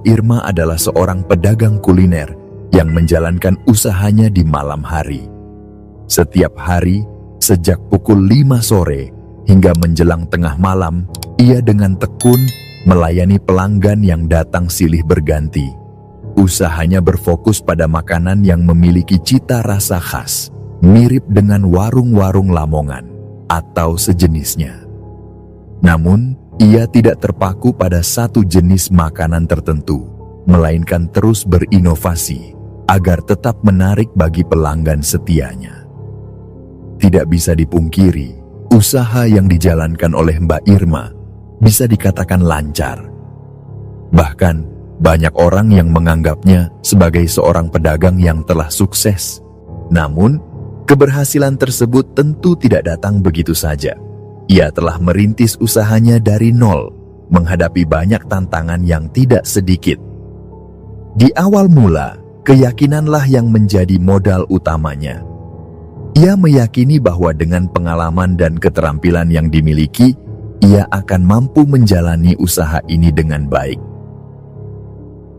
Mbak Irma adalah seorang pedagang kuliner yang menjalankan usahanya di malam hari. Setiap hari, sejak pukul 5 sore hingga menjelang tengah malam, ia dengan tekun melayani pelanggan yang datang silih berganti. Usahanya berfokus pada makanan yang memiliki cita rasa khas, mirip dengan warung-warung Lamongan atau sejenisnya. Namun, ia tidak terpaku pada satu jenis makanan tertentu, melainkan terus berinovasi agar tetap menarik bagi pelanggan setianya. Tidak bisa dipungkiri, usaha yang dijalankan oleh Mbak Irma bisa dikatakan lancar. Bahkan, banyak orang yang menganggapnya sebagai seorang pedagang yang telah sukses. Namun, keberhasilan tersebut tentu tidak datang begitu saja. Ia telah merintis usahanya dari nol, menghadapi banyak tantangan yang tidak sedikit. Di awal mula, keyakinanlah yang menjadi modal utamanya. Ia meyakini bahwa dengan pengalaman dan keterampilan yang dimiliki, ia akan mampu menjalani usaha ini dengan baik.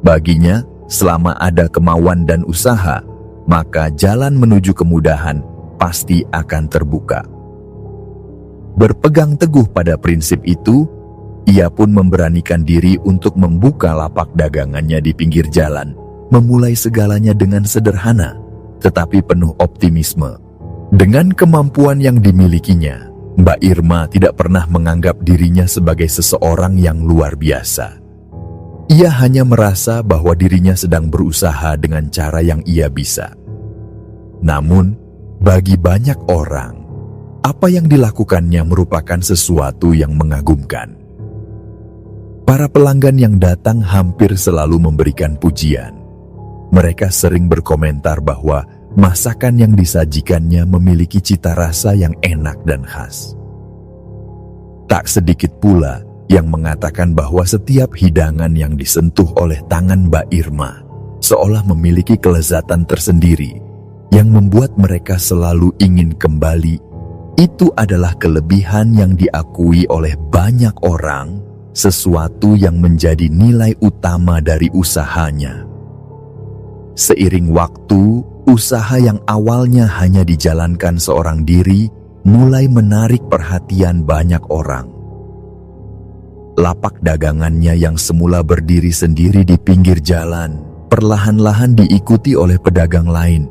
Baginya, selama ada kemauan dan usaha, maka jalan menuju kemudahan pasti akan terbuka. Berpegang teguh pada prinsip itu, ia pun memberanikan diri untuk membuka lapak dagangannya di pinggir jalan, memulai segalanya dengan sederhana, tetapi penuh optimisme. Dengan kemampuan yang dimilikinya, Mbak Irma tidak pernah menganggap dirinya sebagai seseorang yang luar biasa. Ia hanya merasa bahwa dirinya sedang berusaha dengan cara yang ia bisa. Namun, bagi banyak orang, apa yang dilakukannya merupakan sesuatu yang mengagumkan. Para pelanggan yang datang hampir selalu memberikan pujian. Mereka sering berkomentar bahwa masakan yang disajikannya memiliki cita rasa yang enak dan khas. Tak sedikit pula yang mengatakan bahwa setiap hidangan yang disentuh oleh tangan Mbak Irma seolah memiliki kelezatan tersendiri yang membuat mereka selalu ingin kembali. Itu adalah kelebihan yang diakui oleh banyak orang, sesuatu yang menjadi nilai utama dari usahanya. Seiring waktu, usaha yang awalnya hanya dijalankan seorang diri mulai menarik perhatian banyak orang. Lapak dagangannya yang semula berdiri sendiri di pinggir jalan, perlahan-lahan diikuti oleh pedagang lain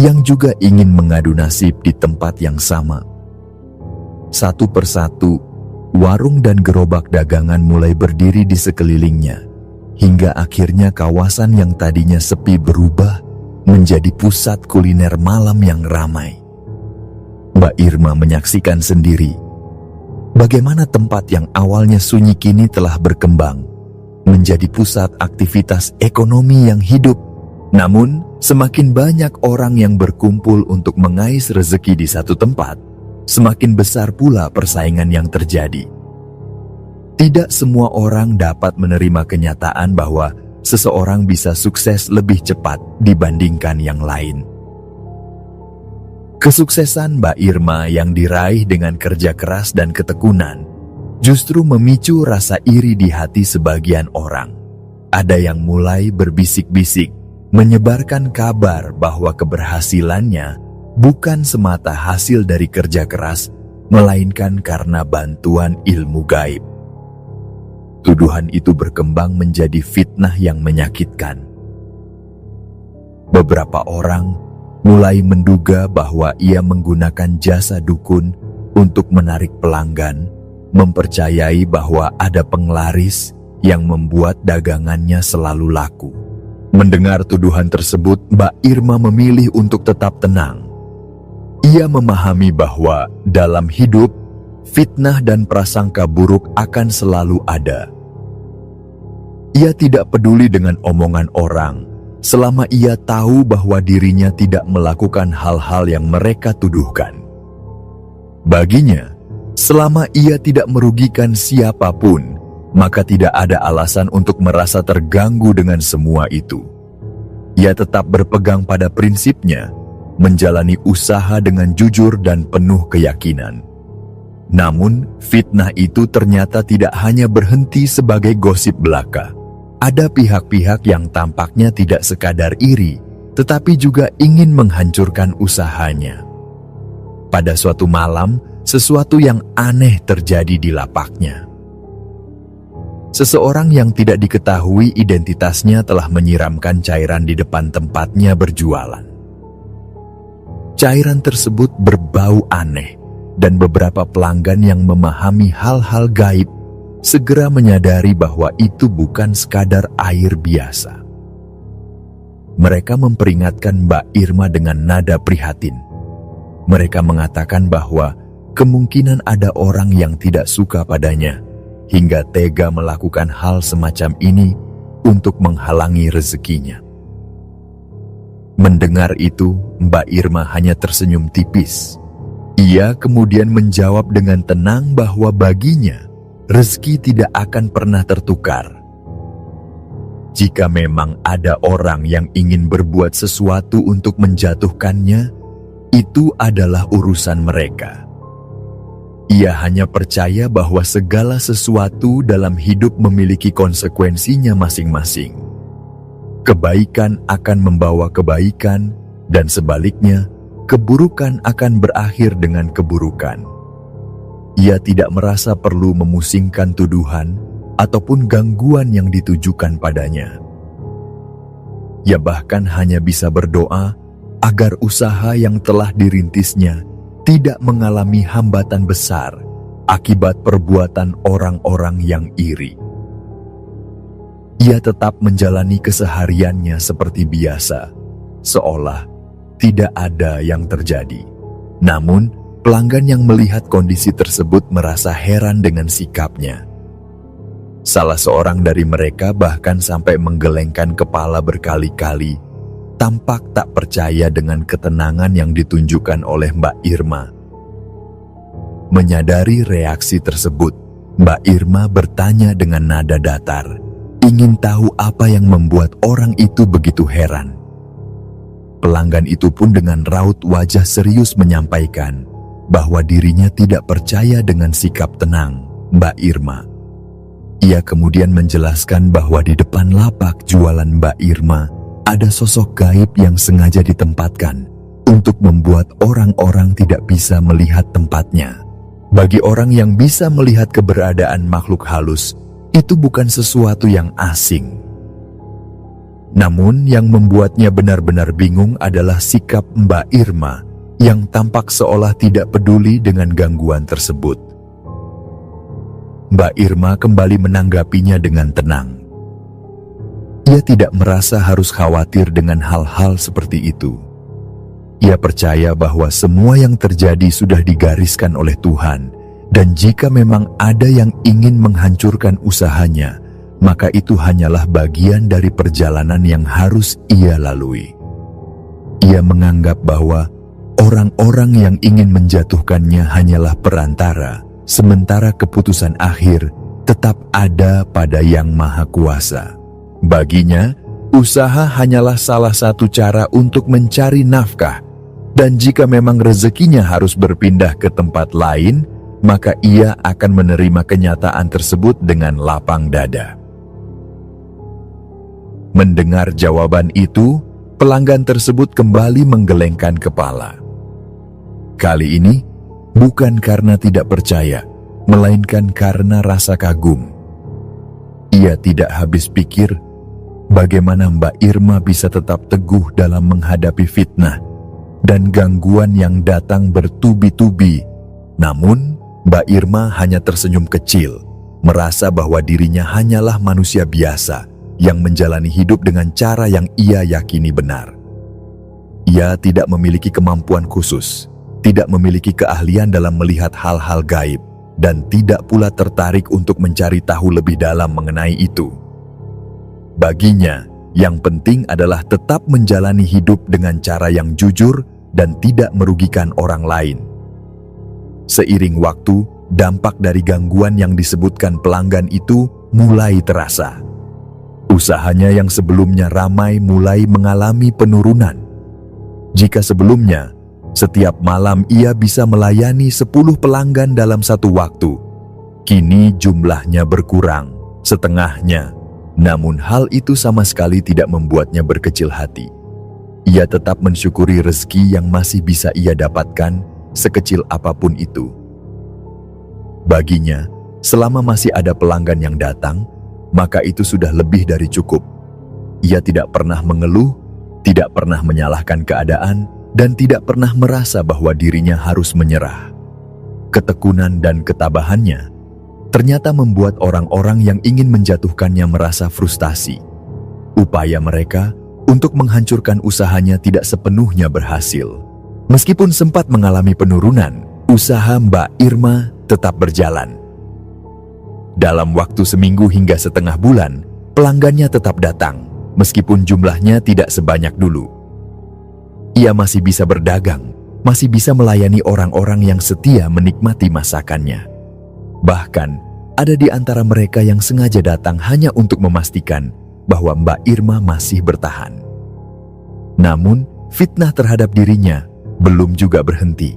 yang juga ingin mengadu nasib di tempat yang sama. Satu persatu, warung dan gerobak dagangan mulai berdiri di sekelilingnya, hingga akhirnya kawasan yang tadinya sepi berubah menjadi pusat kuliner malam yang ramai. Mbak Irma menyaksikan sendiri bagaimana tempat yang awalnya sunyi kini telah berkembang menjadi pusat aktivitas ekonomi yang hidup. Namun, semakin banyak orang yang berkumpul untuk mengais rezeki di satu tempat, semakin besar pula persaingan yang terjadi. Tidak semua orang dapat menerima kenyataan bahwa seseorang bisa sukses lebih cepat dibandingkan yang lain. Kesuksesan Mbak Irma yang diraih dengan kerja keras dan ketekunan justru memicu rasa iri di hati sebagian orang. Ada yang mulai berbisik-bisik, menyebarkan kabar bahwa keberhasilannya bukan semata hasil dari kerja keras, melainkan karena bantuan ilmu gaib. Tuduhan itu berkembang menjadi fitnah yang menyakitkan. Beberapa orang mulai menduga bahwa ia menggunakan jasa dukun untuk menarik pelanggan, mempercayai bahwa ada penglaris yang membuat dagangannya selalu laku. Mendengar tuduhan tersebut, Mbak Irma memilih untuk tetap tenang. Ia memahami bahwa dalam hidup, fitnah dan prasangka buruk akan selalu ada. Ia tidak peduli dengan omongan orang, selama ia tahu bahwa dirinya tidak melakukan hal-hal yang mereka tuduhkan. Baginya, selama ia tidak merugikan siapapun, maka tidak ada alasan untuk merasa terganggu dengan semua itu. Ia tetap berpegang pada prinsipnya, menjalani usaha dengan jujur dan penuh keyakinan. Namun, fitnah itu ternyata tidak hanya berhenti sebagai gosip belaka. ada pihak-pihak yang tampaknya tidak sekadar iri, tetapi juga ingin menghancurkan usahanya. Pada suatu malam, sesuatu yang aneh terjadi di lapaknya. Seseorang yang tidak diketahui identitasnya telah menyiramkan cairan di depan tempatnya berjualan. Cairan tersebut berbau aneh, dan beberapa pelanggan yang memahami hal-hal gaib segera menyadari bahwa itu bukan sekadar air biasa. Mereka memperingatkan Mbak Irma dengan nada prihatin. Mereka mengatakan bahwa kemungkinan ada orang yang tidak suka padanya, hingga tega melakukan hal semacam ini untuk menghalangi rezekinya. Mendengar itu, Mbak Irma hanya tersenyum tipis. Ia kemudian menjawab dengan tenang bahwa baginya, rezeki tidak akan pernah tertukar. Jika memang ada orang yang ingin berbuat sesuatu untuk menjatuhkannya, itu adalah urusan mereka. Ia hanya percaya bahwa segala sesuatu dalam hidup memiliki konsekuensinya masing-masing. Kebaikan akan membawa kebaikan, dan sebaliknya, keburukan akan berakhir dengan keburukan. Ia tidak merasa perlu memusingkan tuduhan ataupun gangguan yang ditujukan padanya. Ia bahkan hanya bisa berdoa agar usaha yang telah dirintisnya tidak mengalami hambatan besar akibat perbuatan orang-orang yang iri. Ia tetap menjalani kesehariannya seperti biasa, seolah tidak ada yang terjadi. Namun, pelanggan yang melihat kondisi tersebut merasa heran dengan sikapnya. Salah seorang dari mereka bahkan sampai menggelengkan kepala berkali-kali, tampak tak percaya dengan ketenangan yang ditunjukkan oleh Mbak Irma. Menyadari reaksi tersebut, Mbak Irma bertanya dengan nada datar, ingin tahu apa yang membuat orang itu begitu heran. Pelanggan itu pun dengan raut wajah serius menyampaikan bahwa dirinya tidak percaya dengan sikap tenang Mbak Irma. Ia kemudian menjelaskan bahwa di depan lapak jualan Mbak Irma ada sosok gaib yang sengaja ditempatkan untuk membuat orang-orang tidak bisa melihat tempatnya. Bagi orang yang bisa melihat keberadaan makhluk halus, itu bukan sesuatu yang asing. Namun yang membuatnya benar-benar bingung adalah sikap Mbak Irma yang tampak seolah tidak peduli dengan gangguan tersebut. Mbak Irma kembali menanggapinya dengan tenang. Ia tidak merasa harus khawatir dengan hal-hal seperti itu. Ia percaya bahwa semua yang terjadi sudah digariskan oleh Tuhan, dan jika memang ada yang ingin menghancurkan usahanya, maka itu hanyalah bagian dari perjalanan yang harus ia lalui. Ia menganggap bahwa orang-orang yang ingin menjatuhkannya hanyalah perantara, sementara keputusan akhir tetap ada pada Yang Maha Kuasa. Baginya, usaha hanyalah salah satu cara untuk mencari nafkah, dan jika memang rezekinya harus berpindah ke tempat lain, maka ia akan menerima kenyataan tersebut dengan lapang dada. Mendengar jawaban itu, pelanggan tersebut kembali menggelengkan kepala. Kali ini, bukan karena tidak percaya, melainkan karena rasa kagum. Ia tidak habis pikir bagaimana Mbak Irma bisa tetap teguh dalam menghadapi fitnah dan gangguan yang datang bertubi-tubi. Namun, Mbak Irma hanya tersenyum kecil, merasa bahwa dirinya hanyalah manusia biasa yang menjalani hidup dengan cara yang ia yakini benar. Ia tidak memiliki kemampuan khusus, tidak memiliki keahlian dalam melihat hal-hal gaib, dan tidak pula tertarik untuk mencari tahu lebih dalam mengenai itu. Baginya, yang penting adalah tetap menjalani hidup dengan cara yang jujur dan tidak merugikan orang lain. Seiring waktu, dampak dari gangguan yang disebutkan pelanggan itu mulai terasa. Usahanya yang sebelumnya ramai mulai mengalami penurunan. Jika sebelumnya, setiap malam ia bisa melayani 10 pelanggan dalam satu waktu, kini jumlahnya berkurang, setengahnya. Namun hal itu sama sekali tidak membuatnya berkecil hati. Ia tetap mensyukuri rezeki yang masih bisa ia dapatkan, sekecil apapun itu. Baginya, selama masih ada pelanggan yang datang, maka itu sudah lebih dari cukup. Ia tidak pernah mengeluh, tidak pernah menyalahkan keadaan, dan tidak pernah merasa bahwa dirinya harus menyerah. Ketekunan dan ketabahannya ternyata membuat orang-orang yang ingin menjatuhkannya merasa frustasi. Upaya mereka untuk menghancurkan usahanya tidak sepenuhnya berhasil. Meskipun sempat mengalami penurunan, usaha Mbak Irma tetap berjalan. Dalam waktu seminggu hingga setengah bulan, pelanggannya tetap datang, meskipun jumlahnya tidak sebanyak dulu. Ia masih bisa berdagang, masih bisa melayani orang-orang yang setia menikmati masakannya. Bahkan, ada di antara mereka yang sengaja datang hanya untuk memastikan bahwa Mbak Irma masih bertahan. Namun, fitnah terhadap dirinya belum juga berhenti.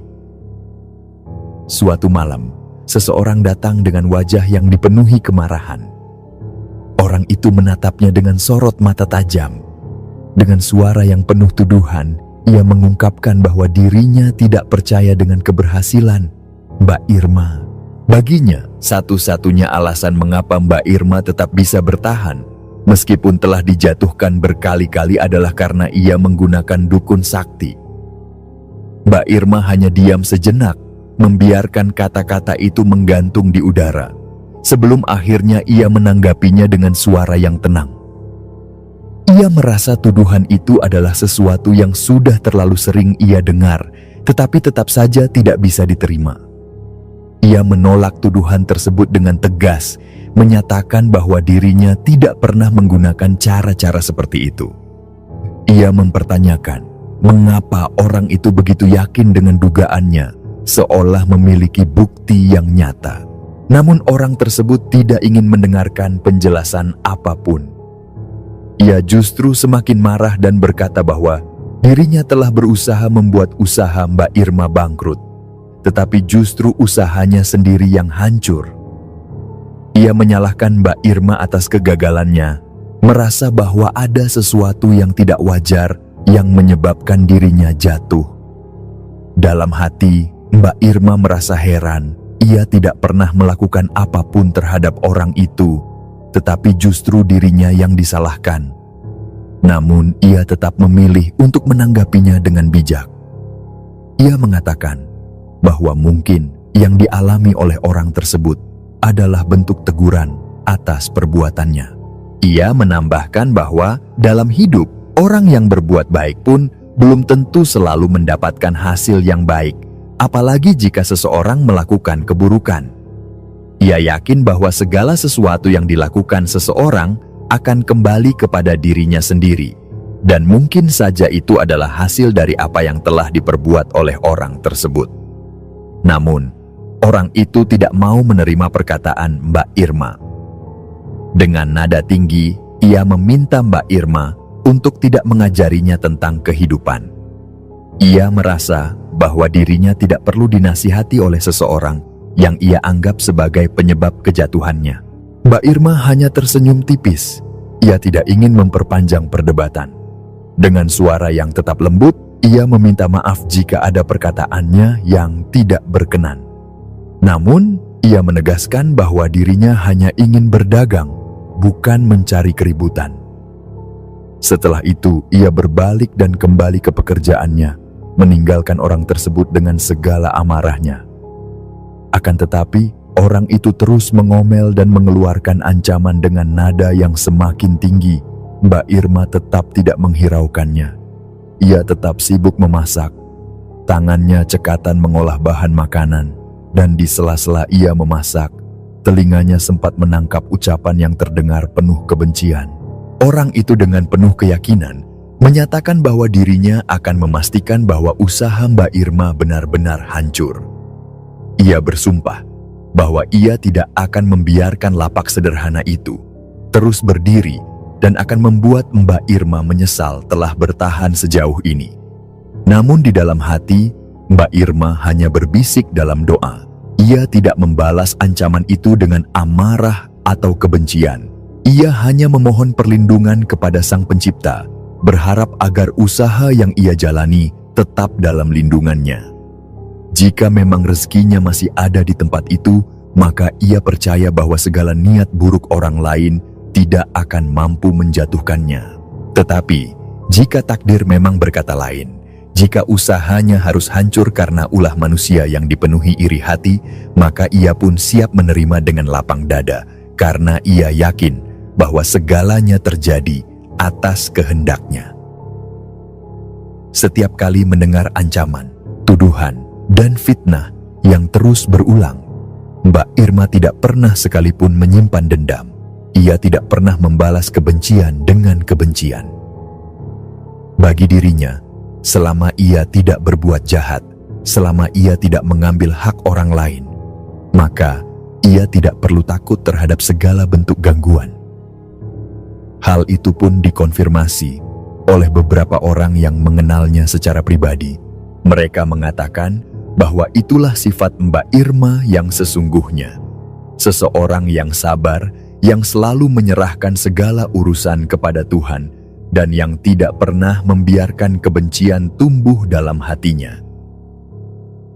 Suatu malam, seseorang datang dengan wajah yang dipenuhi kemarahan. Orang itu menatapnya dengan sorot mata tajam. Dengan suara yang penuh tuduhan, ia mengungkapkan bahwa dirinya tidak percaya dengan keberhasilan Mbak Irma. Baginya, satu-satunya alasan mengapa Mbak Irma tetap bisa bertahan, meskipun telah dijatuhkan berkali-kali adalah karena ia menggunakan dukun sakti. Mbak Irma hanya diam sejenak, membiarkan kata-kata itu menggantung di udara, sebelum akhirnya ia menanggapinya dengan suara yang tenang. Ia merasa tuduhan itu adalah sesuatu yang sudah terlalu sering ia dengar, tetapi tetap saja tidak bisa diterima. Ia menolak tuduhan tersebut dengan tegas, menyatakan bahwa dirinya tidak pernah menggunakan cara-cara seperti itu. Ia mempertanyakan, mengapa orang itu begitu yakin dengan dugaannya, seolah memiliki bukti yang nyata. Namun orang tersebut tidak ingin mendengarkan penjelasan apapun. Ia justru semakin marah dan berkata bahwa dirinya telah berusaha membuat usaha Mbak Irma bangkrut, tetapi justru usahanya sendiri yang hancur. Ia menyalahkan Mbak Irma atas kegagalannya, merasa bahwa ada sesuatu yang tidak wajar yang menyebabkan dirinya jatuh. Dalam hati, Mbak Irma merasa heran. Ia tidak pernah melakukan apapun terhadap orang itu, tetapi justru dirinya yang disalahkan. Namun, ia tetap memilih untuk menanggapinya dengan bijak. Ia mengatakan bahwa mungkin yang dialami oleh orang tersebut adalah bentuk teguran atas perbuatannya. Ia menambahkan bahwa dalam hidup, orang yang berbuat baik pun belum tentu selalu mendapatkan hasil yang baik, apalagi jika seseorang melakukan keburukan. Ia yakin bahwa segala sesuatu yang dilakukan seseorang akan kembali kepada dirinya sendiri, dan mungkin saja itu adalah hasil dari apa yang telah diperbuat oleh orang tersebut. Namun, orang itu tidak mau menerima perkataan Mbak Irma. Dengan nada tinggi, ia meminta Mbak Irma untuk tidak mengajarinya tentang kehidupan. Ia merasa bahwa dirinya tidak perlu dinasihati oleh seseorang yang ia anggap sebagai penyebab kejatuhannya. Mbak Irma hanya tersenyum tipis. Ia tidak ingin memperpanjang perdebatan. Dengan suara yang tetap lembut, ia meminta maaf jika ada perkataannya yang tidak berkenan. Namun, ia menegaskan bahwa dirinya hanya ingin berdagang, bukan mencari keributan. Setelah itu, ia berbalik dan kembali ke pekerjaannya, meninggalkan orang tersebut dengan segala amarahnya. Akan tetapi, orang itu terus mengomel dan mengeluarkan ancaman dengan nada yang semakin tinggi. Mbak Irma tetap tidak menghiraukannya. Ia tetap sibuk memasak. Tangannya cekatan mengolah bahan makanan, dan di sela-sela ia memasak, telinganya sempat menangkap ucapan yang terdengar penuh kebencian. Orang itu dengan penuh keyakinan menyatakan bahwa dirinya akan memastikan bahwa usaha Mbak Irma benar-benar hancur. Ia bersumpah bahwa ia tidak akan membiarkan lapak sederhana itu terus berdiri dan akan membuat Mbak Irma menyesal telah bertahan sejauh ini. Namun di dalam hati, Mbak Irma hanya berbisik dalam doa. Ia tidak membalas ancaman itu dengan amarah atau kebencian. Ia hanya memohon perlindungan kepada Sang Pencipta, berharap agar usaha yang ia jalani tetap dalam lindungannya. Jika memang rezekinya masih ada di tempat itu, maka ia percaya bahwa segala niat buruk orang lain tidak akan mampu menjatuhkannya. Tetapi, jika takdir memang berkata lain, jika usahanya harus hancur karena ulah manusia yang dipenuhi iri hati, maka ia pun siap menerima dengan lapang dada, karena ia yakin bahwa segalanya terjadi atas kehendaknya. Setiap kali mendengar ancaman, tuduhan, dan fitnah yang terus berulang, Mbak Irma tidak pernah sekalipun menyimpan dendam. Ia tidak pernah membalas kebencian dengan kebencian. Bagi dirinya, selama ia tidak berbuat jahat, selama ia tidak mengambil hak orang lain, maka ia tidak perlu takut terhadap segala bentuk gangguan. Hal itu pun dikonfirmasi oleh beberapa orang yang mengenalnya secara pribadi. Mereka mengatakan bahwa itulah sifat Mbak Irma yang sesungguhnya. Seseorang yang sabar, yang selalu menyerahkan segala urusan kepada Tuhan, dan yang tidak pernah membiarkan kebencian tumbuh dalam hatinya.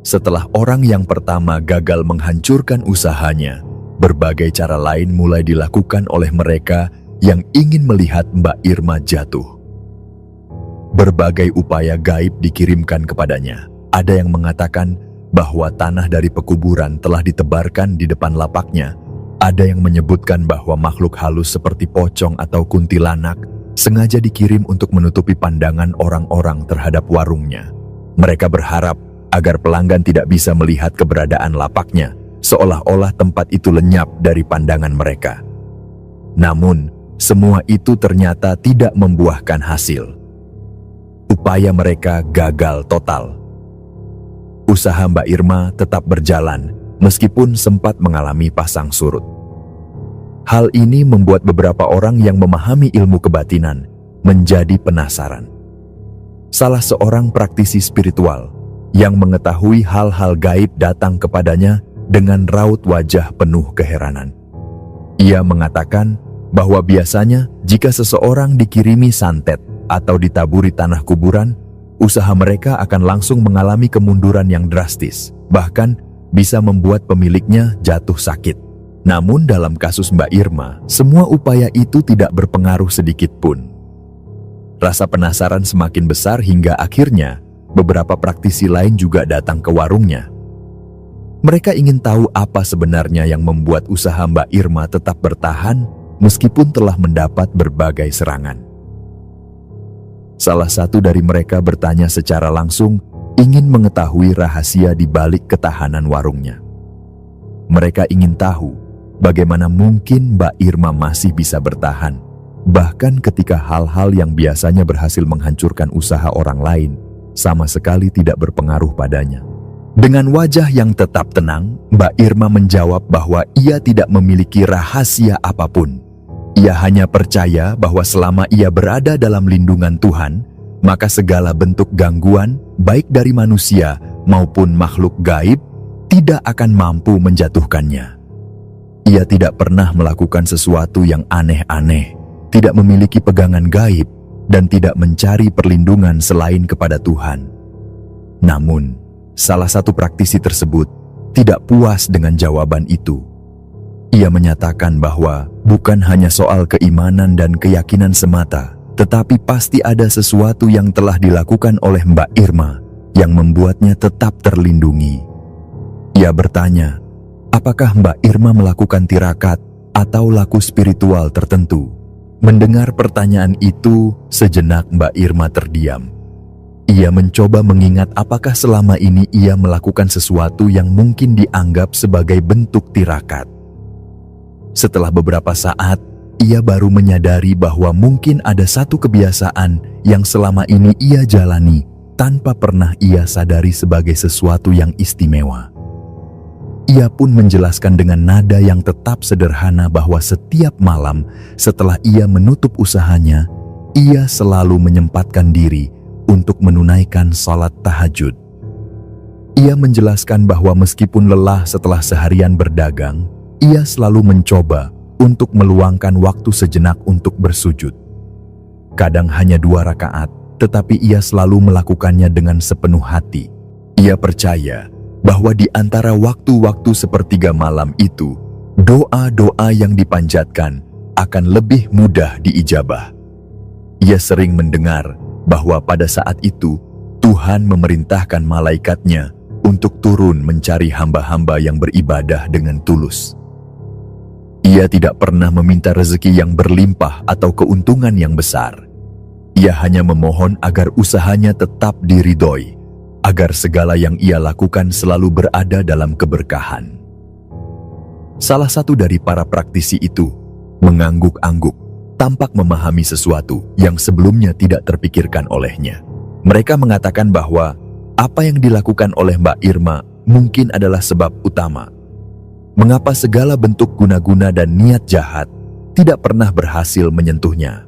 Setelah orang yang pertama gagal menghancurkan usahanya, berbagai cara lain mulai dilakukan oleh mereka yang ingin melihat Mbak Irma jatuh. Berbagai upaya gaib dikirimkan kepadanya. Ada yang mengatakan bahwa tanah dari pekuburan telah ditebarkan di depan lapaknya. Ada yang menyebutkan bahwa makhluk halus seperti pocong atau kuntilanak sengaja dikirim untuk menutupi pandangan orang-orang terhadap warungnya. Mereka berharap agar pelanggan tidak bisa melihat keberadaan lapaknya, seolah-olah tempat itu lenyap dari pandangan mereka. Namun, semua itu ternyata tidak membuahkan hasil. Upaya mereka gagal total. Usaha Mbak Irma tetap berjalan, meskipun sempat mengalami pasang surut. Hal ini membuat beberapa orang yang memahami ilmu kebatinan menjadi penasaran. Salah seorang praktisi spiritual yang mengetahui hal-hal gaib datang kepadanya dengan raut wajah penuh keheranan. Ia mengatakan bahwa biasanya jika seseorang dikirimi santet atau ditaburi tanah kuburan, usaha mereka akan langsung mengalami kemunduran yang drastis, bahkan bisa membuat pemiliknya jatuh sakit. Namun dalam kasus Mbak Irma, semua upaya itu tidak berpengaruh sedikit pun. Rasa penasaran semakin besar hingga akhirnya beberapa praktisi lain juga datang ke warungnya. Mereka ingin tahu apa sebenarnya yang membuat usaha Mbak Irma tetap bertahan meskipun telah mendapat berbagai serangan. Salah satu dari mereka bertanya secara langsung, ingin mengetahui rahasia di balik ketahanan warungnya. Mereka ingin tahu bagaimana mungkin Mbak Irma masih bisa bertahan, bahkan ketika hal-hal yang biasanya berhasil menghancurkan usaha orang lain sama sekali tidak berpengaruh padanya. Dengan wajah yang tetap tenang, Mbak Irma menjawab bahwa ia tidak memiliki rahasia apapun. Ia hanya percaya bahwa selama ia berada dalam lindungan Tuhan, maka segala bentuk gangguan, baik dari manusia maupun makhluk gaib, tidak akan mampu menjatuhkannya. Ia tidak pernah melakukan sesuatu yang aneh-aneh, tidak memiliki pegangan gaib, dan tidak mencari perlindungan selain kepada Tuhan. Namun, salah satu praktisi tersebut tidak puas dengan jawaban itu. Ia menyatakan bahwa bukan hanya soal keimanan dan keyakinan semata, tetapi pasti ada sesuatu yang telah dilakukan oleh Mbak Irma yang membuatnya tetap terlindungi. Ia bertanya, apakah Mbak Irma melakukan tirakat atau laku spiritual tertentu? Mendengar pertanyaan itu, sejenak Mbak Irma terdiam. Ia mencoba mengingat apakah selama ini ia melakukan sesuatu yang mungkin dianggap sebagai bentuk tirakat. Setelah beberapa saat, ia baru menyadari bahwa mungkin ada satu kebiasaan yang selama ini ia jalani tanpa pernah ia sadari sebagai sesuatu yang istimewa. Ia pun menjelaskan dengan nada yang tetap sederhana bahwa setiap malam setelah ia menutup usahanya, ia selalu menyempatkan diri untuk menunaikan salat tahajud. Ia menjelaskan bahwa meskipun lelah setelah seharian berdagang, ia selalu mencoba untuk meluangkan waktu sejenak untuk bersujud. Kadang hanya 2 rakaat, tetapi ia selalu melakukannya dengan sepenuh hati. Ia percaya bahwa di antara waktu-waktu sepertiga malam itu, doa-doa yang dipanjatkan akan lebih mudah diijabah. Ia sering mendengar bahwa pada saat itu, Tuhan memerintahkan malaikatnya untuk turun mencari hamba-hamba yang beribadah dengan tulus. Ia tidak pernah meminta rezeki yang berlimpah atau keuntungan yang besar. Ia hanya memohon agar usahanya tetap diridhoi, agar segala yang ia lakukan selalu berada dalam keberkahan. Salah satu dari para praktisi itu mengangguk-angguk, tampak memahami sesuatu yang sebelumnya tidak terpikirkan olehnya. Mereka mengatakan bahwa apa yang dilakukan oleh Mbak Irma mungkin adalah sebab utama mengapa segala bentuk guna-guna dan niat jahat tidak pernah berhasil menyentuhnya.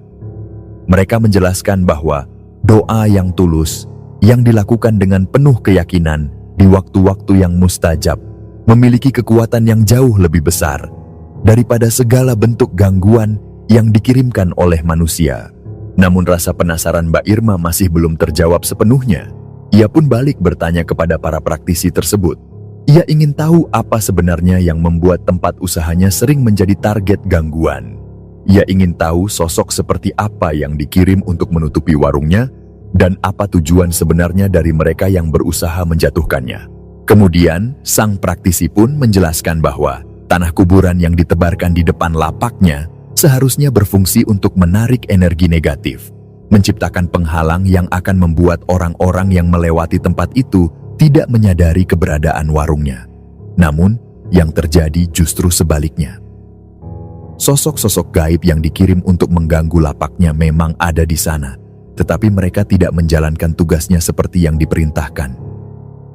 Mereka menjelaskan bahwa doa yang tulus, yang dilakukan dengan penuh keyakinan di waktu-waktu yang mustajab, memiliki kekuatan yang jauh lebih besar daripada segala bentuk gangguan yang dikirimkan oleh manusia. Namun rasa penasaran Mbak Irma masih belum terjawab sepenuhnya. Ia pun balik bertanya kepada para praktisi tersebut. Ia ingin tahu apa sebenarnya yang membuat tempat usahanya sering menjadi target gangguan. Ia ingin tahu sosok seperti apa yang dikirim untuk menutupi warungnya dan apa tujuan sebenarnya dari mereka yang berusaha menjatuhkannya. Kemudian, sang praktisi pun menjelaskan bahwa tanah kuburan yang ditebarkan di depan lapaknya seharusnya berfungsi untuk menarik energi negatif, menciptakan penghalang yang akan membuat orang-orang yang melewati tempat itu tidak menyadari keberadaan warungnya. Namun, yang terjadi justru sebaliknya. Sosok-sosok gaib yang dikirim untuk mengganggu lapaknya memang ada di sana, tetapi mereka tidak menjalankan tugasnya seperti yang diperintahkan.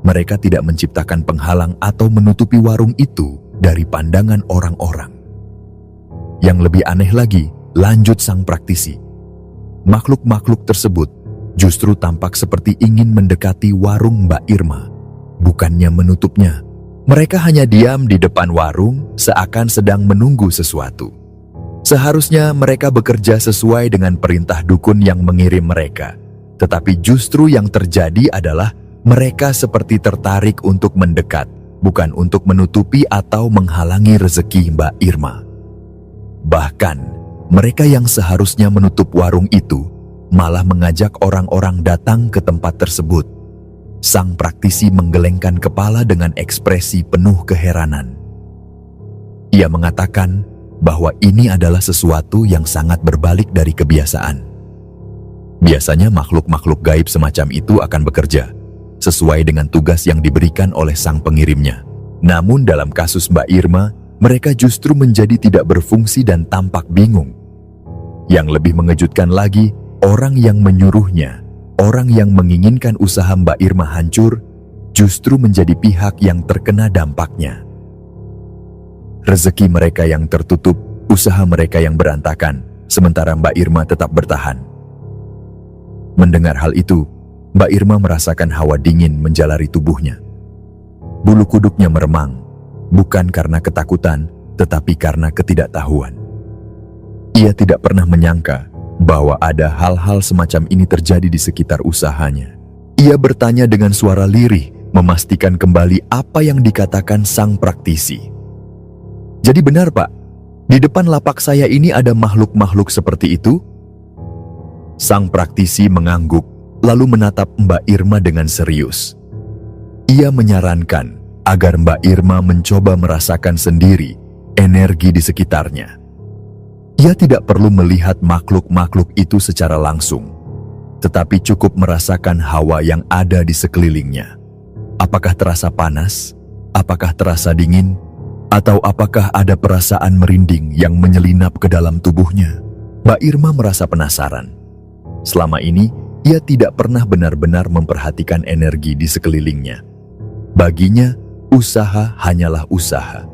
Mereka tidak menciptakan penghalang atau menutupi warung itu dari pandangan orang-orang. Yang lebih aneh lagi, lanjut sang praktisi, makhluk-makhluk tersebut justru tampak seperti ingin mendekati warung Mbak Irma, bukannya menutupnya. Mereka hanya diam di depan warung seakan sedang menunggu sesuatu. Seharusnya mereka bekerja sesuai dengan perintah dukun yang mengirim mereka. Tetapi justru yang terjadi adalah mereka seperti tertarik untuk mendekat, bukan untuk menutupi atau menghalangi rezeki Mbak Irma. Bahkan, mereka yang seharusnya menutup warung itu malah mengajak orang-orang datang ke tempat tersebut. Sang praktisi menggelengkan kepala dengan ekspresi penuh keheranan. Ia mengatakan bahwa ini adalah sesuatu yang sangat berbalik dari kebiasaan. Biasanya makhluk-makhluk gaib semacam itu akan bekerja sesuai dengan tugas yang diberikan oleh sang pengirimnya. Namun dalam kasus Mbak Irma, mereka justru menjadi tidak berfungsi dan tampak bingung. Yang lebih mengejutkan lagi, orang yang menyuruhnya, orang yang menginginkan usaha Mbak Irma hancur, justru menjadi pihak yang terkena dampaknya. Rezeki mereka yang tertutup, usaha mereka yang berantakan, sementara Mbak Irma tetap bertahan. Mendengar hal itu, Mbak Irma merasakan hawa dingin menjalari tubuhnya. Bulu kuduknya meremang, bukan karena ketakutan, tetapi karena ketidaktahuan. Ia tidak pernah menyangka bahwa ada hal-hal semacam ini terjadi di sekitar usahanya. Ia bertanya dengan suara lirih, memastikan kembali apa yang dikatakan sang praktisi. Jadi benar, Pak, di depan lapak saya ini ada makhluk-makhluk seperti itu? Sang praktisi mengangguk, lalu menatap Mbak Irma dengan serius. Ia menyarankan agar Mbak Irma mencoba merasakan sendiri energi di sekitarnya. Ia tidak perlu melihat makhluk-makhluk itu secara langsung, tetapi cukup merasakan hawa yang ada di sekelilingnya. Apakah terasa panas? Apakah terasa dingin? Atau apakah ada perasaan merinding yang menyelinap ke dalam tubuhnya? Mbak Irma merasa penasaran. Selama ini, ia tidak pernah benar-benar memperhatikan energi di sekelilingnya. Baginya, usaha hanyalah usaha.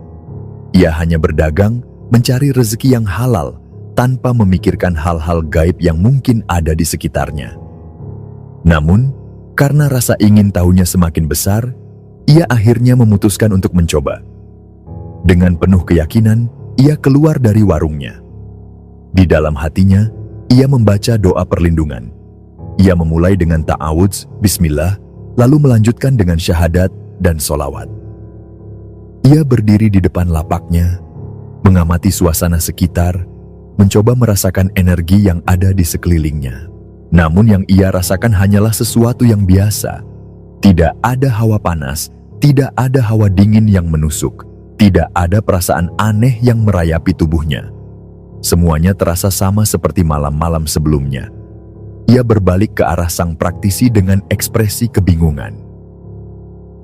Ia hanya berdagang, mencari rezeki yang halal, tanpa memikirkan hal-hal gaib yang mungkin ada di sekitarnya. Namun, karena rasa ingin tahunya semakin besar, ia akhirnya memutuskan untuk mencoba. Dengan penuh keyakinan, ia keluar dari warungnya. Di dalam hatinya, ia membaca doa perlindungan. Ia memulai dengan ta'awudz, bismillah, lalu melanjutkan dengan syahadat dan solawat. Ia berdiri di depan lapaknya, mengamati suasana sekitar, mencoba merasakan energi yang ada di sekelilingnya. Namun yang ia rasakan hanyalah sesuatu yang biasa. Tidak ada hawa panas, tidak ada hawa dingin yang menusuk, tidak ada perasaan aneh yang merayapi tubuhnya. Semuanya terasa sama seperti malam-malam sebelumnya. Ia berbalik ke arah sang praktisi dengan ekspresi kebingungan.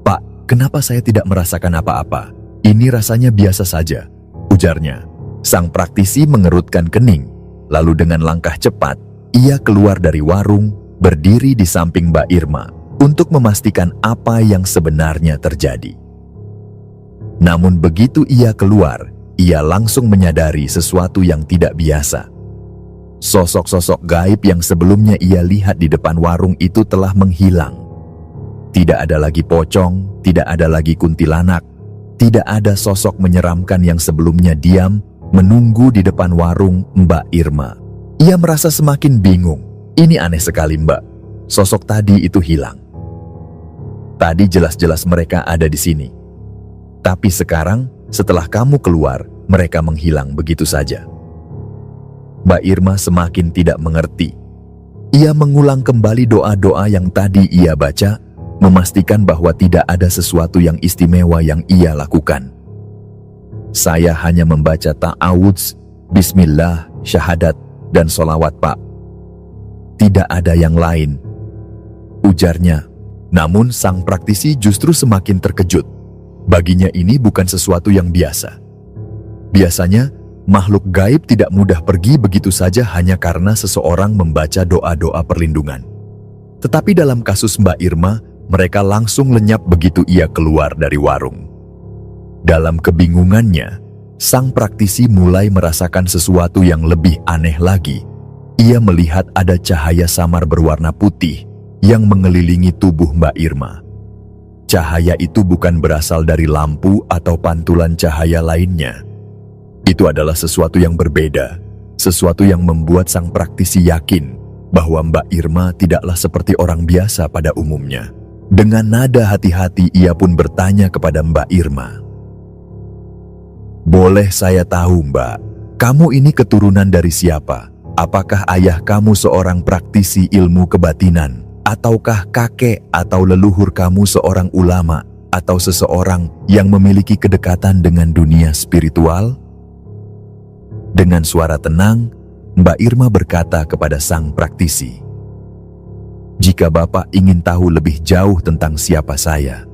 "Pak, kenapa saya tidak merasakan apa-apa? Ini rasanya biasa saja," ujarnya. Sang praktisi mengerutkan kening, lalu dengan langkah cepat, ia keluar dari warung, berdiri di samping Mbak Irma, untuk memastikan apa yang sebenarnya terjadi. Namun begitu ia keluar, ia langsung menyadari sesuatu yang tidak biasa. Sosok-sosok gaib yang sebelumnya ia lihat di depan warung itu telah menghilang. Tidak ada lagi pocong, tidak ada lagi kuntilanak, tidak ada sosok menyeramkan yang sebelumnya diam menunggu di depan warung Mbak Irma. Ia merasa semakin bingung. Ini aneh sekali, Mbak. Sosok tadi itu hilang. Tadi jelas-jelas mereka ada di sini. Tapi sekarang, setelah kamu keluar, mereka menghilang begitu saja. Mbak Irma semakin tidak mengerti. Ia mengulang kembali doa-doa yang tadi ia baca, memastikan bahwa tidak ada sesuatu yang istimewa yang ia lakukan. "Saya hanya membaca ta'awudz, bismillah, syahadat, dan solawat, Pak. Tidak ada yang lain," ujarnya. Namun sang praktisi justru semakin terkejut. Baginya ini bukan sesuatu yang biasa. Biasanya, makhluk gaib tidak mudah pergi begitu saja hanya karena seseorang membaca doa-doa perlindungan. Tetapi dalam kasus Mbak Irma, mereka langsung lenyap begitu ia keluar dari warung. Dalam kebingungannya, sang praktisi mulai merasakan sesuatu yang lebih aneh lagi. Ia melihat ada cahaya samar berwarna putih yang mengelilingi tubuh Mbak Irma. Cahaya itu bukan berasal dari lampu atau pantulan cahaya lainnya. Itu adalah sesuatu yang berbeda, sesuatu yang membuat sang praktisi yakin bahwa Mbak Irma tidaklah seperti orang biasa pada umumnya. Dengan nada hati-hati ia pun bertanya kepada Mbak Irma, "Boleh saya tahu, Mbak, kamu ini keturunan dari siapa? Apakah ayah kamu seorang praktisi ilmu kebatinan? Ataukah kakek atau leluhur kamu seorang ulama atau seseorang yang memiliki kedekatan dengan dunia spiritual?" Dengan suara tenang, Mbak Irma berkata kepada sang praktisi, "Jika Bapak ingin tahu lebih jauh tentang siapa saya,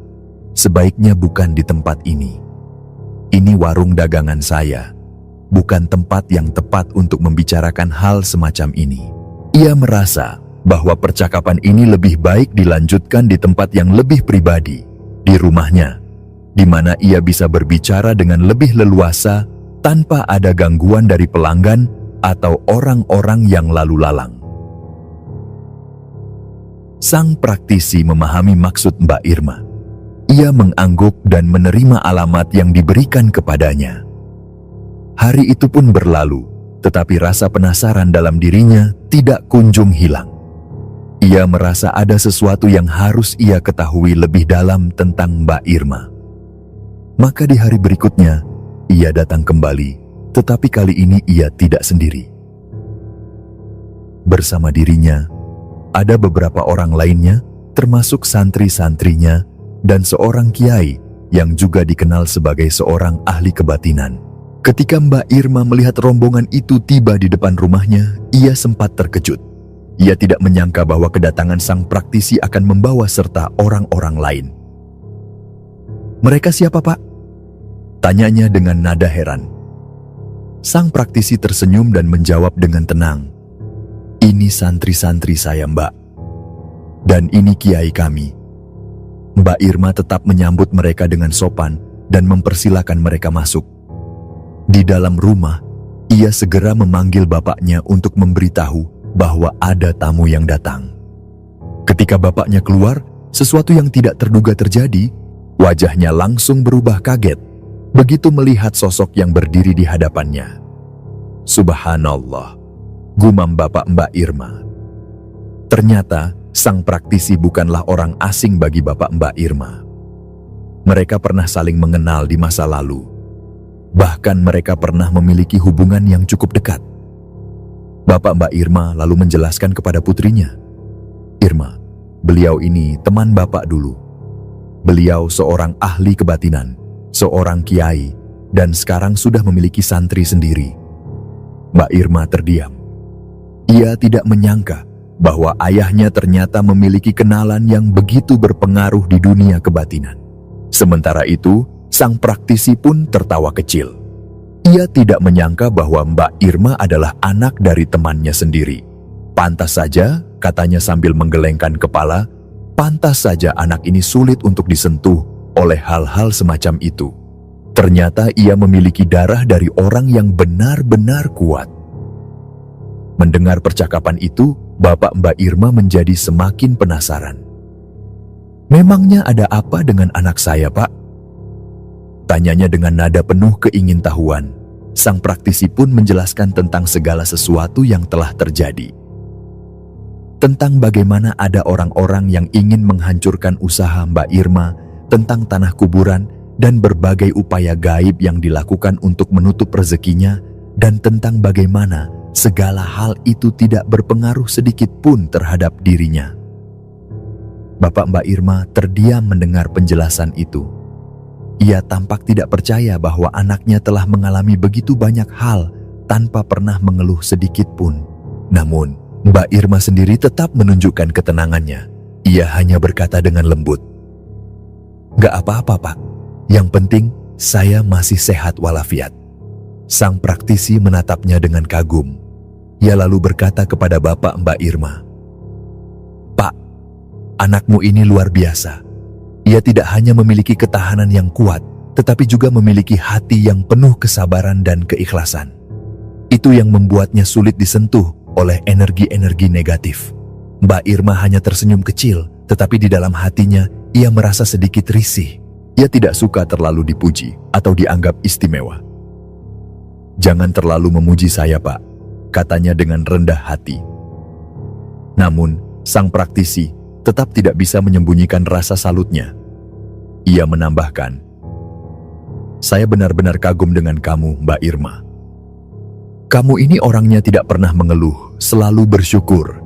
sebaiknya bukan di tempat ini. Ini warung dagangan saya, bukan tempat yang tepat untuk membicarakan hal semacam ini." Ia merasa bahwa percakapan ini lebih baik dilanjutkan di tempat yang lebih pribadi, di rumahnya, di mana ia bisa berbicara dengan lebih leluasa tanpa ada gangguan dari pelanggan atau orang-orang yang lalu lalang. Sang praktisi memahami maksud Mbak Irma. Ia mengangguk dan menerima alamat yang diberikan kepadanya. Hari itu pun berlalu, tetapi rasa penasaran dalam dirinya tidak kunjung hilang. Ia merasa ada sesuatu yang harus ia ketahui lebih dalam tentang Mbak Irma. Maka di hari berikutnya, ia datang kembali, tetapi kali ini ia tidak sendiri. Bersama dirinya, ada beberapa orang lainnya, termasuk santri-santrinya, dan seorang kiai yang juga dikenal sebagai seorang ahli kebatinan. Ketika Mbak Irma melihat rombongan itu tiba di depan rumahnya, ia sempat terkejut. Ia tidak menyangka bahwa kedatangan sang praktisi akan membawa serta orang-orang lain. "Mereka siapa, Pak?" tanyanya dengan nada heran. Sang praktisi tersenyum dan menjawab dengan tenang, "Ini santri-santri saya, Mbak. Dan ini kiai kami." Mbak Irma tetap menyambut mereka dengan sopan dan mempersilakan mereka masuk. Di dalam rumah, ia segera memanggil bapaknya untuk memberitahu bahwa ada tamu yang datang. Ketika bapaknya keluar, sesuatu yang tidak terduga terjadi. Wajahnya langsung berubah kaget. Begitu melihat sosok yang berdiri di hadapannya, "Subhanallah," gumam Bapak Mbak Irma. Ternyata sang praktisi bukanlah orang asing bagi Bapak Mbak Irma. Mereka pernah saling mengenal di masa lalu. Bahkan mereka pernah memiliki hubungan yang cukup dekat. Bapak Mbak Irma lalu menjelaskan kepada putrinya, "Irma, beliau ini teman Bapak dulu. Beliau seorang ahli kebatinan, seorang kiai, dan sekarang sudah memiliki santri sendiri." Mbak Irma terdiam. Ia tidak menyangka bahwa ayahnya ternyata memiliki kenalan yang begitu berpengaruh di dunia kebatinan. Sementara itu, sang praktisi pun tertawa kecil. Ia tidak menyangka bahwa Mbak Irma adalah anak dari temannya sendiri. Pantas saja, katanya sambil menggelengkan kepala, pantas saja anak ini sulit untuk disentuh oleh hal-hal semacam itu. Ternyata ia memiliki darah dari orang yang benar-benar kuat. Mendengar percakapan itu, Bapak Mbak Irma menjadi semakin penasaran. "Memangnya ada apa dengan anak saya, Pak?" Tanyanya dengan nada penuh keingintahuan. Sang praktisi pun menjelaskan tentang segala sesuatu yang telah terjadi. Tentang bagaimana ada orang-orang yang ingin menghancurkan usaha Mbak Irma, tentang tanah kuburan, dan berbagai upaya gaib yang dilakukan untuk menutup rezekinya, dan tentang bagaimana segala hal itu tidak berpengaruh sedikit pun terhadap dirinya. Bapak Mbak Irma terdiam mendengar penjelasan itu. Ia tampak tidak percaya bahwa anaknya telah mengalami begitu banyak hal tanpa pernah mengeluh sedikit pun. Namun, Mbak Irma sendiri tetap menunjukkan ketenangannya. Ia hanya berkata dengan lembut, "Gak apa-apa, Pak. Yang penting, saya masih sehat walafiat." Sang praktisi menatapnya dengan kagum. Ia lalu berkata kepada Bapak Mbak Irma, "Pak, anakmu ini luar biasa. Ia tidak hanya memiliki ketahanan yang kuat, tetapi juga memiliki hati yang penuh kesabaran dan keikhlasan. Itu yang membuatnya sulit disentuh oleh energi-energi negatif." Mbak Irma hanya tersenyum kecil, tetapi di dalam hatinya ia merasa sedikit risih. Ia tidak suka terlalu dipuji atau dianggap istimewa. "Jangan terlalu memuji saya, Pak," katanya dengan rendah hati. Namun, sang praktisi tetap tidak bisa menyembunyikan rasa salutnya. Ia menambahkan, "Saya benar-benar kagum dengan kamu, Mbak Irma. Kamu ini orangnya tidak pernah mengeluh, selalu bersyukur.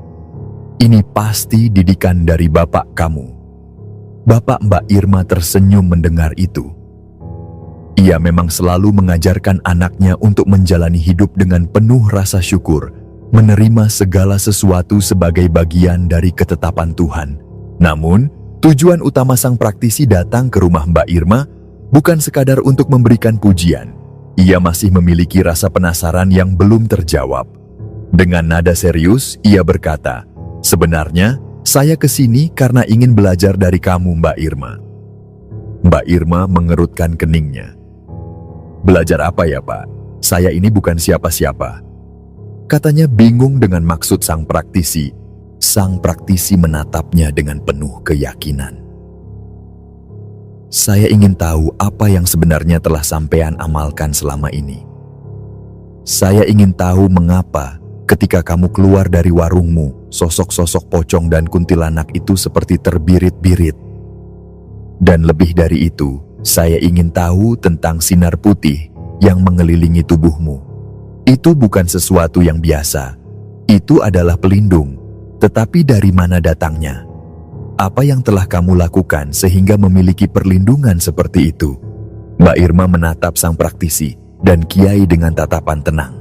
Ini pasti didikan dari bapak kamu." Bapak Mbak Irma tersenyum mendengar itu. Ia memang selalu mengajarkan anaknya untuk menjalani hidup dengan penuh rasa syukur, menerima segala sesuatu sebagai bagian dari ketetapan Tuhan. Namun, tujuan utama sang praktisi datang ke rumah Mbak Irma bukan sekadar untuk memberikan pujian. Ia masih memiliki rasa penasaran yang belum terjawab. Dengan nada serius, ia berkata, "Sebenarnya, saya kesini karena ingin belajar dari kamu, Mbak Irma." Mbak Irma mengerutkan keningnya. "Belajar apa ya, Pak? Saya ini bukan siapa-siapa," katanya bingung dengan maksud sang praktisi. Sang praktisi menatapnya dengan penuh keyakinan. "Saya ingin tahu apa yang sebenarnya telah sampean amalkan selama ini. Saya ingin tahu mengapa ketika kamu keluar dari warungmu, sosok-sosok pocong dan kuntilanak itu seperti terbirit-birit. Dan lebih dari itu, saya ingin tahu tentang sinar putih yang mengelilingi tubuhmu. Itu bukan sesuatu yang biasa. Itu adalah pelindung. Tetapi dari mana datangnya? Apa yang telah kamu lakukan sehingga memiliki perlindungan seperti itu?" Mbak Irma menatap sang praktisi dan kiai dengan tatapan tenang.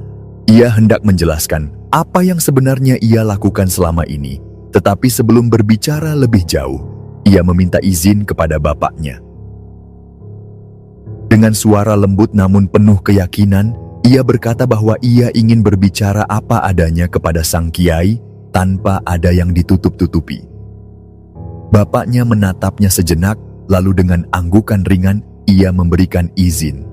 Ia hendak menjelaskan apa yang sebenarnya ia lakukan selama ini. Tetapi sebelum berbicara lebih jauh, ia meminta izin kepada bapaknya. Dengan suara lembut namun penuh keyakinan, ia berkata bahwa ia ingin berbicara apa adanya kepada sang kiai tanpa ada yang ditutup-tutupi. Bapaknya menatapnya sejenak, lalu dengan anggukan ringan, ia memberikan izin.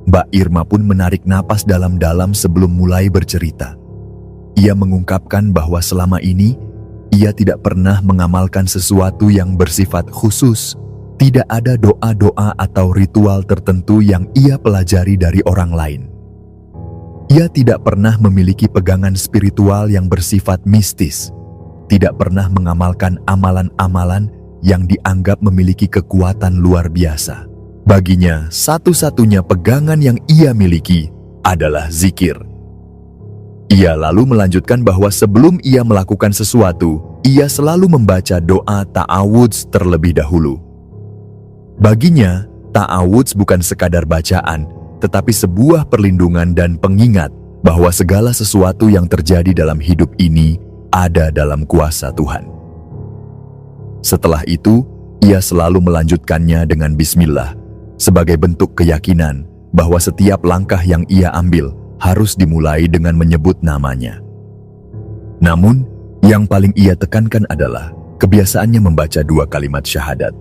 Mbak Irma pun menarik napas dalam-dalam sebelum mulai bercerita. Ia mengungkapkan bahwa selama ini, ia tidak pernah mengamalkan sesuatu yang bersifat khusus. Tidak ada doa-doa atau ritual tertentu yang ia pelajari dari orang lain. Ia tidak pernah memiliki pegangan spiritual yang bersifat mistis, tidak pernah mengamalkan amalan-amalan yang dianggap memiliki kekuatan luar biasa. Baginya, satu-satunya pegangan yang ia miliki adalah zikir. Ia lalu melanjutkan bahwa sebelum ia melakukan sesuatu, ia selalu membaca doa ta'awudz terlebih dahulu. Baginya, ta'awudz bukan sekadar bacaan, tetapi sebuah perlindungan dan pengingat bahwa segala sesuatu yang terjadi dalam hidup ini ada dalam kuasa Tuhan. Setelah itu, ia selalu melanjutkannya dengan bismillah, sebagai bentuk keyakinan bahwa setiap langkah yang ia ambil harus dimulai dengan menyebut namanya. Namun, yang paling ia tekankan adalah kebiasaannya membaca 2 kalimat syahadat.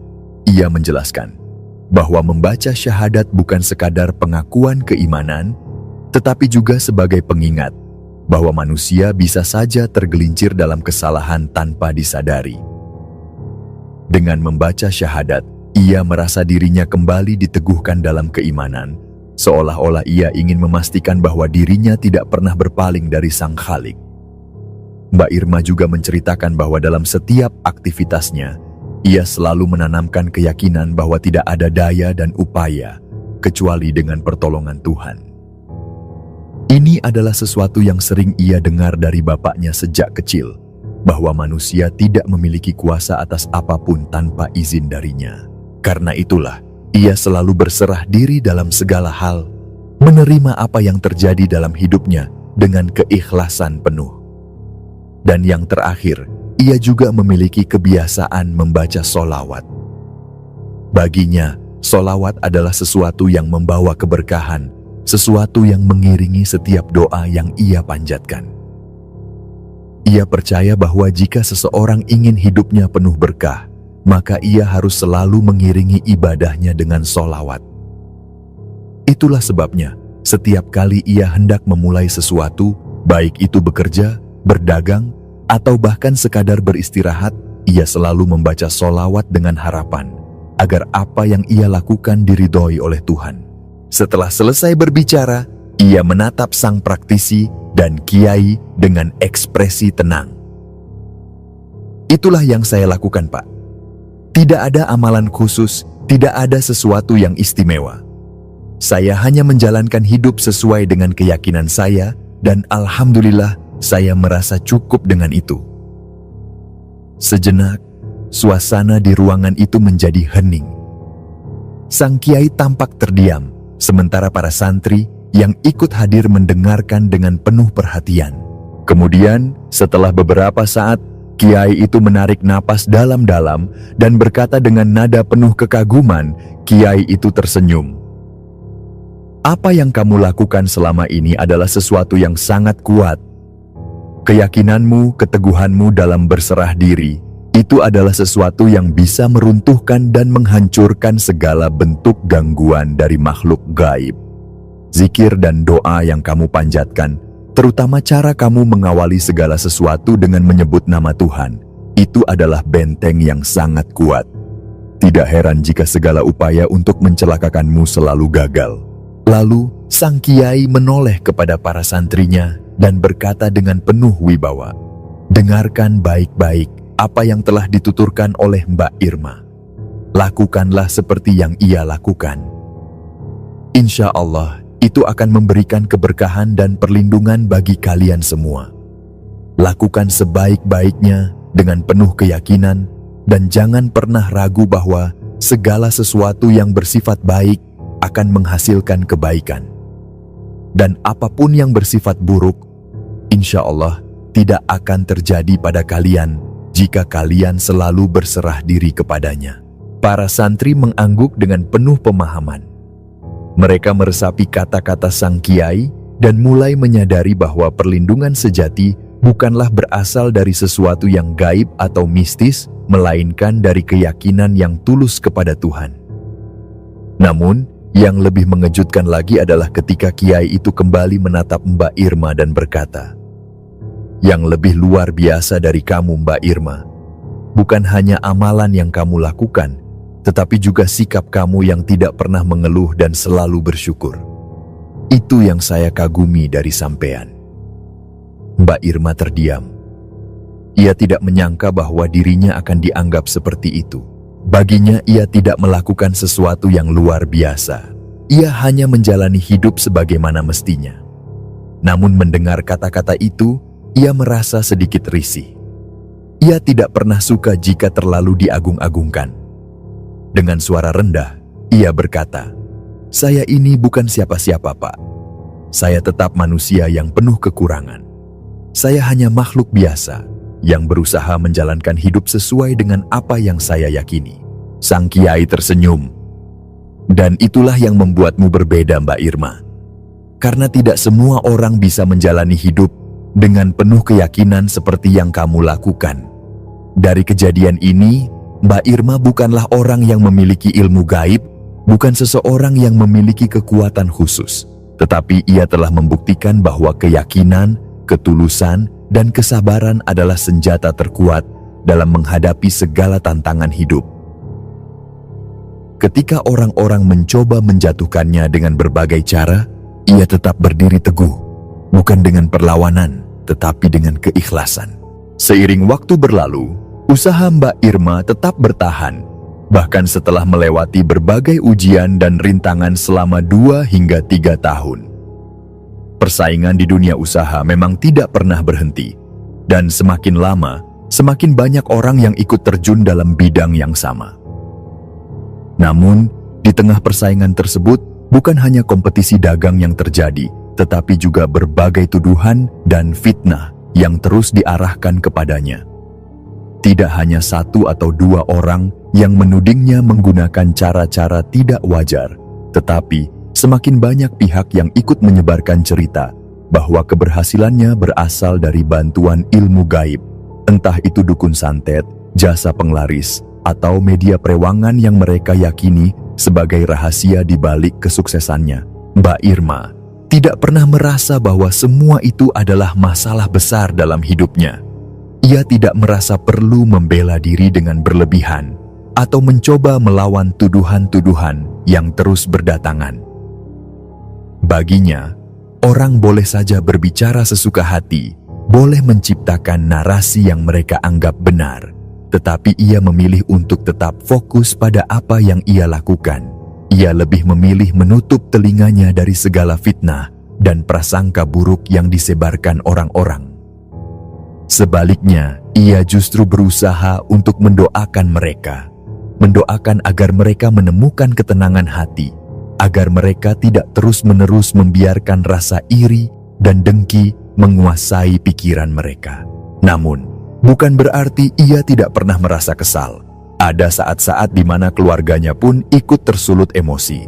Ia menjelaskan bahwa membaca syahadat bukan sekadar pengakuan keimanan, tetapi juga sebagai pengingat bahwa manusia bisa saja tergelincir dalam kesalahan tanpa disadari. Dengan membaca syahadat, ia merasa dirinya kembali diteguhkan dalam keimanan, seolah-olah ia ingin memastikan bahwa dirinya tidak pernah berpaling dari Sang Khalik. Mbak Irma juga menceritakan bahwa dalam setiap aktivitasnya, ia selalu menanamkan keyakinan bahwa tidak ada daya dan upaya kecuali dengan pertolongan Tuhan. Ini adalah sesuatu yang sering ia dengar dari bapaknya sejak kecil, bahwa manusia tidak memiliki kuasa atas apapun tanpa izin darinya. Karena itulah, ia selalu berserah diri dalam segala hal, menerima apa yang terjadi dalam hidupnya dengan keikhlasan penuh. Dan yang terakhir, ia juga memiliki kebiasaan membaca sholawat. Baginya, sholawat adalah sesuatu yang membawa keberkahan, sesuatu yang mengiringi setiap doa yang ia panjatkan. Ia percaya bahwa jika seseorang ingin hidupnya penuh berkah, maka ia harus selalu mengiringi ibadahnya dengan sholawat. Itulah sebabnya, setiap kali ia hendak memulai sesuatu, baik itu bekerja, berdagang, atau bahkan sekadar beristirahat, ia selalu membaca sholawat dengan harapan agar apa yang ia lakukan diridhoi oleh Tuhan. Setelah selesai berbicara, ia menatap sang praktisi dan kiai dengan ekspresi tenang. Itulah yang saya lakukan, Pak. Tidak ada amalan khusus, tidak ada sesuatu yang istimewa. Saya hanya menjalankan hidup sesuai dengan keyakinan saya, dan alhamdulillah, saya merasa cukup dengan itu. Sejenak, suasana di ruangan itu menjadi hening. Sang kiai tampak terdiam, sementara para santri yang ikut hadir mendengarkan dengan penuh perhatian. Kemudian, setelah beberapa saat, kiai itu menarik napas dalam-dalam dan berkata dengan nada penuh kekaguman. Kiai itu tersenyum. Apa yang kamu lakukan selama ini adalah sesuatu yang sangat kuat. Keyakinanmu, keteguhanmu dalam berserah diri, itu adalah sesuatu yang bisa meruntuhkan dan menghancurkan segala bentuk gangguan dari makhluk gaib. Zikir dan doa yang kamu panjatkan, terutama cara kamu mengawali segala sesuatu dengan menyebut nama Tuhan, itu adalah benteng yang sangat kuat. Tidak heran jika segala upaya untuk mencelakakanmu selalu gagal. Lalu, sang kiai menoleh kepada para santrinya dan berkata dengan penuh wibawa, "Dengarkan baik-baik apa yang telah dituturkan oleh Mbak Irma. Lakukanlah seperti yang ia lakukan. Insya Allah, itu akan memberikan keberkahan dan perlindungan bagi kalian semua. Lakukan sebaik-baiknya dengan penuh keyakinan, dan jangan pernah ragu bahwa segala sesuatu yang bersifat baik akan menghasilkan kebaikan. Dan apapun yang bersifat buruk, insya Allah tidak akan terjadi pada kalian jika kalian selalu berserah diri kepadanya." Para santri mengangguk dengan penuh pemahaman. Mereka meresapi kata-kata sang kiai dan mulai menyadari bahwa perlindungan sejati bukanlah berasal dari sesuatu yang gaib atau mistis, melainkan dari keyakinan yang tulus kepada Tuhan. Namun, yang lebih mengejutkan lagi adalah ketika kiai itu kembali menatap Mbak Irma dan berkata, "Yang lebih luar biasa dari kamu, Mbak Irma, bukan hanya amalan yang kamu lakukan, tetapi juga sikap kamu yang tidak pernah mengeluh dan selalu bersyukur. Itu yang saya kagumi dari sampean." Mbak Irma terdiam. Ia tidak menyangka bahwa dirinya akan dianggap seperti itu. Baginya ia tidak melakukan sesuatu yang luar biasa. Ia hanya menjalani hidup sebagaimana mestinya. Namun mendengar kata-kata itu, ia merasa sedikit risih. Ia tidak pernah suka jika terlalu diagung-agungkan. Dengan suara rendah, ia berkata, "Saya ini bukan siapa-siapa, Pak. Saya tetap manusia yang penuh kekurangan. Saya hanya makhluk biasa yang berusaha menjalankan hidup sesuai dengan apa yang saya yakini." Sang kiai tersenyum. "Dan itulah yang membuatmu berbeda, Mbak Irma. Karena tidak semua orang bisa menjalani hidup dengan penuh keyakinan seperti yang kamu lakukan. Dari kejadian ini, Mbak Irma bukanlah orang yang memiliki ilmu gaib, bukan seseorang yang memiliki kekuatan khusus, tetapi ia telah membuktikan bahwa keyakinan, ketulusan, dan kesabaran adalah senjata terkuat dalam menghadapi segala tantangan hidup. Ketika orang-orang mencoba menjatuhkannya dengan berbagai cara, ia tetap berdiri teguh, bukan dengan perlawanan, tetapi dengan keikhlasan. Seiring waktu berlalu, usaha Mbak Irma tetap bertahan, bahkan setelah melewati berbagai ujian dan rintangan selama 2 hingga 3 tahun. Persaingan di dunia usaha memang tidak pernah berhenti, dan semakin lama, semakin banyak orang yang ikut terjun dalam bidang yang sama. Namun, di tengah persaingan tersebut, bukan hanya kompetisi dagang yang terjadi, tetapi juga berbagai tuduhan dan fitnah yang terus diarahkan kepadanya. Tidak hanya 1 atau 2 orang yang menudingnya menggunakan cara-cara tidak wajar, tetapi semakin banyak pihak yang ikut menyebarkan cerita bahwa keberhasilannya berasal dari bantuan ilmu gaib, entah itu dukun santet, jasa penglaris, atau media perewangan yang mereka yakini sebagai rahasia di balik kesuksesannya. Mbak Irma tidak pernah merasa bahwa semua itu adalah masalah besar dalam hidupnya. Ia tidak merasa perlu membela diri dengan berlebihan atau mencoba melawan tuduhan-tuduhan yang terus berdatangan. Baginya, orang boleh saja berbicara sesuka hati, boleh menciptakan narasi yang mereka anggap benar, tetapi ia memilih untuk tetap fokus pada apa yang ia lakukan. Ia lebih memilih menutup telinganya dari segala fitnah dan prasangka buruk yang disebarkan orang-orang. Sebaliknya, ia justru berusaha untuk mendoakan mereka, mendoakan agar mereka menemukan ketenangan hati, agar mereka tidak terus-menerus membiarkan rasa iri dan dengki menguasai pikiran mereka. Namun, bukan berarti ia tidak pernah merasa kesal. Ada saat-saat di mana keluarganya pun ikut tersulut emosi.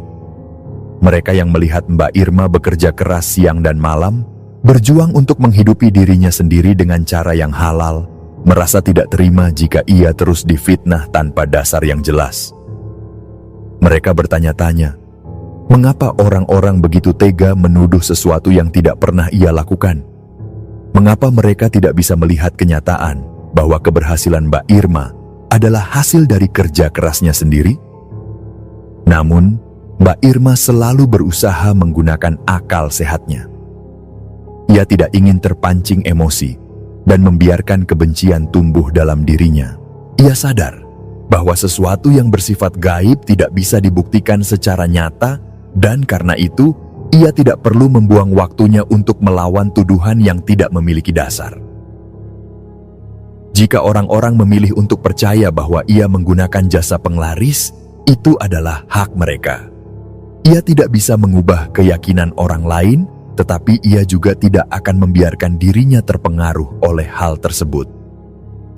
Mereka yang melihat Mbak Irma bekerja keras siang dan malam, berjuang untuk menghidupi dirinya sendiri dengan cara yang halal, merasa tidak terima jika ia terus difitnah tanpa dasar yang jelas. Mereka bertanya-tanya, mengapa orang-orang begitu tega menuduh sesuatu yang tidak pernah ia lakukan? Mengapa mereka tidak bisa melihat kenyataan bahwa keberhasilan Mbak Irma adalah hasil dari kerja kerasnya sendiri? Namun, Mbak Irma selalu berusaha menggunakan akal sehatnya. Ia tidak ingin terpancing emosi dan membiarkan kebencian tumbuh dalam dirinya. Ia sadar bahwa sesuatu yang bersifat gaib tidak bisa dibuktikan secara nyata, dan karena itu, ia tidak perlu membuang waktunya untuk melawan tuduhan yang tidak memiliki dasar. Jika orang-orang memilih untuk percaya bahwa ia menggunakan jasa penglaris, itu adalah hak mereka. Ia tidak bisa mengubah keyakinan orang lain, tetapi ia juga tidak akan membiarkan dirinya terpengaruh oleh hal tersebut.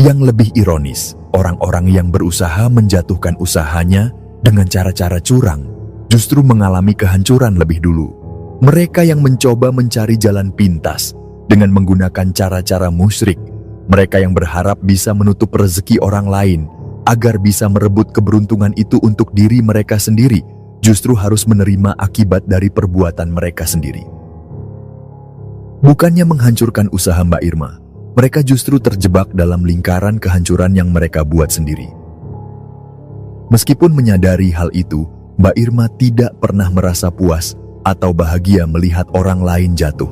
Yang lebih ironis, orang-orang yang berusaha menjatuhkan usahanya dengan cara-cara curang justru mengalami kehancuran lebih dulu. Mereka yang mencoba mencari jalan pintas dengan menggunakan cara-cara musyrik, mereka yang berharap bisa menutup rezeki orang lain agar bisa merebut keberuntungan itu untuk diri mereka sendiri, justru harus menerima akibat dari perbuatan mereka sendiri. Bukannya menghancurkan usaha Mbak Irma, mereka justru terjebak dalam lingkaran kehancuran yang mereka buat sendiri. Meskipun menyadari hal itu, Mbak Irma tidak pernah merasa puas atau bahagia melihat orang lain jatuh.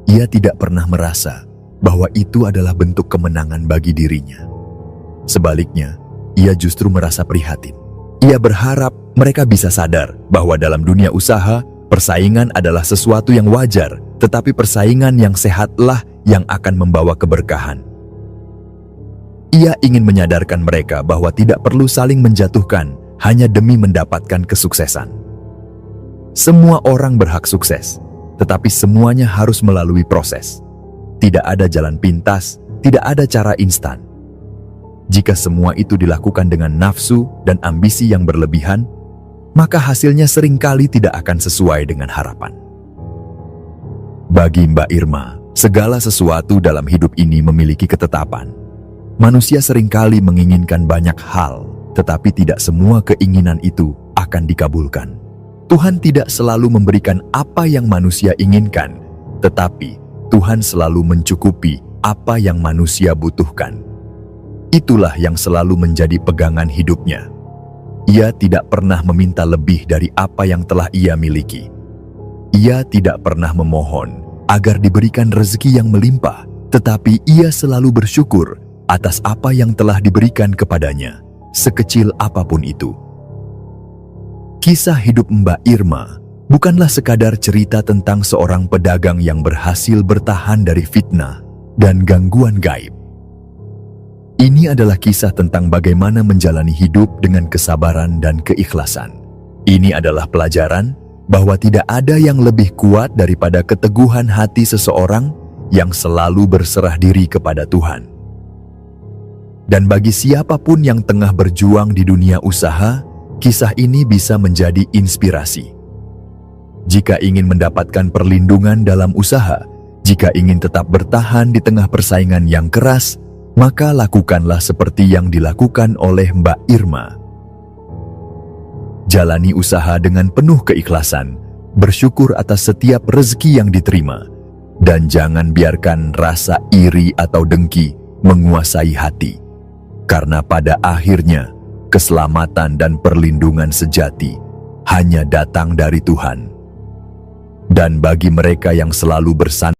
Ia tidak pernah merasa bahwa itu adalah bentuk kemenangan bagi dirinya. Sebaliknya, ia justru merasa prihatin. Ia berharap mereka bisa sadar bahwa dalam dunia usaha, persaingan adalah sesuatu yang wajar, tetapi persaingan yang sehatlah yang akan membawa keberkahan. Ia ingin menyadarkan mereka bahwa tidak perlu saling menjatuhkan hanya demi mendapatkan kesuksesan. Semua orang berhak sukses, tetapi semuanya harus melalui proses. Tidak ada jalan pintas, tidak ada cara instan. Jika semua itu dilakukan dengan nafsu dan ambisi yang berlebihan, maka hasilnya seringkali tidak akan sesuai dengan harapan. Bagi Mbak Irma, segala sesuatu dalam hidup ini memiliki ketetapan. Manusia seringkali menginginkan banyak hal, tetapi tidak semua keinginan itu akan dikabulkan. Tuhan tidak selalu memberikan apa yang manusia inginkan, tetapi Tuhan selalu mencukupi apa yang manusia butuhkan. Itulah yang selalu menjadi pegangan hidupnya. Ia tidak pernah meminta lebih dari apa yang telah ia miliki. Ia tidak pernah memohon agar diberikan rezeki yang melimpah, tetapi ia selalu bersyukur atas apa yang telah diberikan kepadanya, sekecil apapun itu. Kisah hidup Mbak Irma bukanlah sekadar cerita tentang seorang pedagang yang berhasil bertahan dari fitnah dan gangguan gaib. Ini adalah kisah tentang bagaimana menjalani hidup dengan kesabaran dan keikhlasan. Ini adalah pelajaran bahwa tidak ada yang lebih kuat daripada keteguhan hati seseorang yang selalu berserah diri kepada Tuhan. Dan bagi siapapun yang tengah berjuang di dunia usaha, kisah ini bisa menjadi inspirasi. Jika ingin mendapatkan perlindungan dalam usaha, jika ingin tetap bertahan di tengah persaingan yang keras, maka lakukanlah seperti yang dilakukan oleh Mbak Irma. Jalani usaha dengan penuh keikhlasan, bersyukur atas setiap rezeki yang diterima, dan jangan biarkan rasa iri atau dengki menguasai hati. Karena pada akhirnya, keselamatan dan perlindungan sejati hanya datang dari Tuhan. Dan bagi mereka yang selalu bersandar